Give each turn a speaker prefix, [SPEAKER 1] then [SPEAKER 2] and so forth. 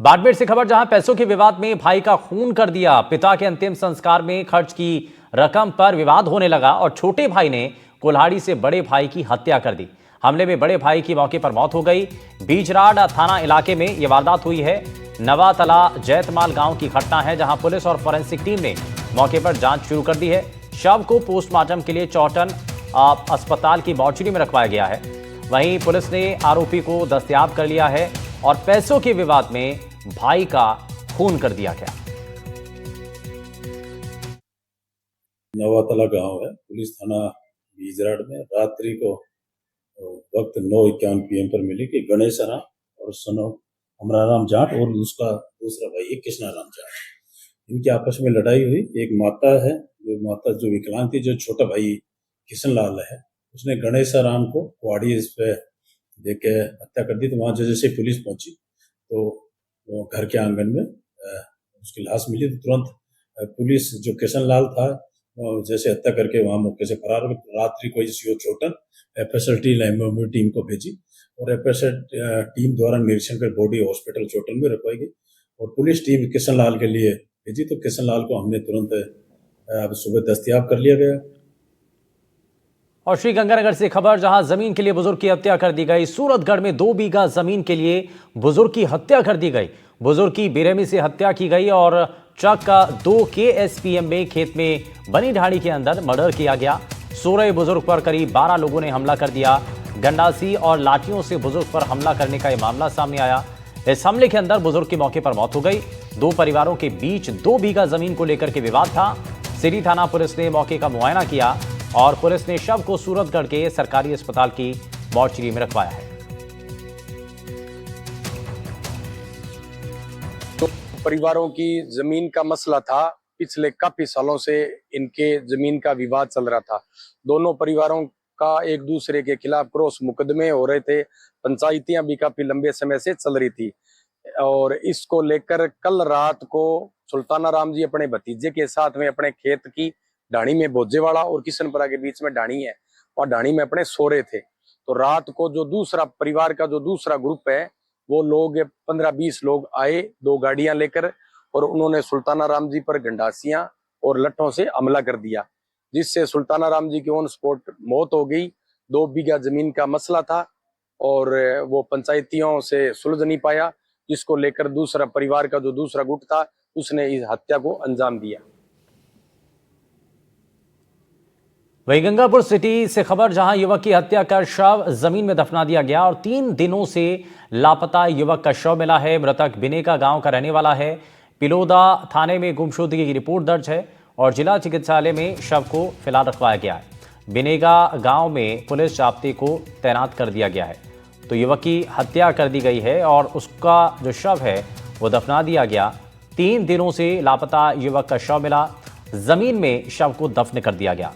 [SPEAKER 1] बाड़मेर से खबर, जहां पैसों के विवाद में भाई का खून कर दिया। पिता के अंतिम संस्कार में खर्च की रकम पर विवाद होने लगा और छोटे भाई ने कुल्हाड़ी से बड़े भाई की हत्या कर दी। हमले में बड़े भाई की मौके पर मौत हो गई। बीजराड थाना इलाके में यह वारदात हुई है। नवातला जैतमाल गांव की घटना है, जहां पुलिस और फॉरेंसिक टीम ने मौके पर जांच शुरू कर दी है। शव को पोस्टमार्टम के लिए चौटन अस्पताल की मॉर्चरी में रखवाया गया है। वहीं पुलिस ने आरोपी को दस्तयाब कर लिया है और पैसों के विवाद में भाई का खून कर दिया गया।
[SPEAKER 2] नवातला गांव है, पुलिस थाना बीजराड में रात्रि को वक्त 9:51 PM पर मिली कि गणेश राम और सनो अमराराम जाट और उसका दूसरा भाई कृष्णाराम जाट, इनकी आपस में लड़ाई हुई। एक माता है, जो विकलांग थी, जो छोटा भाई किशन लाल है, उसने गणेश राम को कुहाड़ी इस पे देके हत्या कर दी। तो वहां जैसे पुलिस पहुंची तो घर के आंगन में उसकी लाश मिली। तो तुरंत पुलिस, जो किशन लाल था, जैसे हत्या करके वहां मौके से फरार हो। रात्रि को सीओ चोटन FSL टीम को भेजी और FSL टीम द्वारा निरीक्षण कर बॉडी हॉस्पिटल चोटन में रखवाई गई और पुलिस टीम किशन लाल के लिए भेजी। तो किशन लाल को हमने तुरंत सुबह दस्तयाब कर लिया गया।
[SPEAKER 1] और श्रीगंगानगर से खबर, जहां जमीन के लिए बुजुर्ग की हत्या कर दी गई। सूरतगढ़ में 2 बीघा जमीन के लिए बुजुर्ग की हत्या कर दी गई। बुजुर्ग की बेरहमी से हत्या की गई और ट्रक का 2 KSPM में खेत में बनी ढाणी के अंदर मर्डर किया गया। सोरे बुजुर्ग पर करीब 12 लोगों ने हमला कर दिया। गंडासी और लाठियों से बुजुर्ग पर हमला करने का यह मामला सामने आया। इस हमले के अंदर बुजुर्ग की मौके पर मौत हो गई। 2 परिवारों के बीच 2 बीघा जमीन को लेकर के विवाद था। सिरी थाना पुलिस ने मौके का मुआयना किया और पुलिस ने शव को सूरतगढ़ के सरकारी अस्पताल की मॉर्चरी में रखवाया है।
[SPEAKER 3] तो परिवारों की जमीन का मसला था। पिछले काफी सालों से इनके जमीन का विवाद चल रहा था। दोनों परिवारों का एक दूसरे के खिलाफ क्रॉस मुकदमे हो रहे थे। पंचायतियां भी काफी लंबे समय से चल रही थी और इसको लेकर कल रात को सुल्ताना राम जी अपने भतीजे के साथ में अपने खेत की ढाणी में भोजेवाड़ा और किशनपुरा के बीच में ढाणी है, और ढाणी में अपने सो रहे थे। तो रात को जो दूसरा परिवार का जो दूसरा ग्रुप है, वो लोग 15-20 लोग आए 2 गाड़ियां लेकर और उन्होंने सुल्ताना राम जी पर गंडासियां और लट्ठों से हमला कर दिया, जिससे सुल्ताना राम जी की ऑन स्पॉट मौत हो गई। 2 बीघा जमीन का मसला था और वो पंचायतियों से सुलझ नहीं पाया, जिसको लेकर दूसरा परिवार का जो दूसरा गुट था उसने इस हत्या को अंजाम दिया।
[SPEAKER 1] वहीं गंगापुर सिटी से खबर, जहां युवक की हत्या कर शव जमीन में दफना दिया गया और 3 दिनों से लापता युवक का शव मिला है। मृतक बिनेगा गांव का रहने वाला है। पिलोदा थाने में गुमशुदगी की रिपोर्ट दर्ज है और जिला चिकित्सालय में शव को फिलहाल रखवाया गया है। बिनेगा गांव में पुलिस जाब्ते को तैनात कर दिया गया है। तो युवक की हत्या कर दी गई है और उसका जो शव है वो दफना दिया गया। 3 दिनों से लापता युवक का शव मिला, जमीन में शव को दफन कर दिया गया।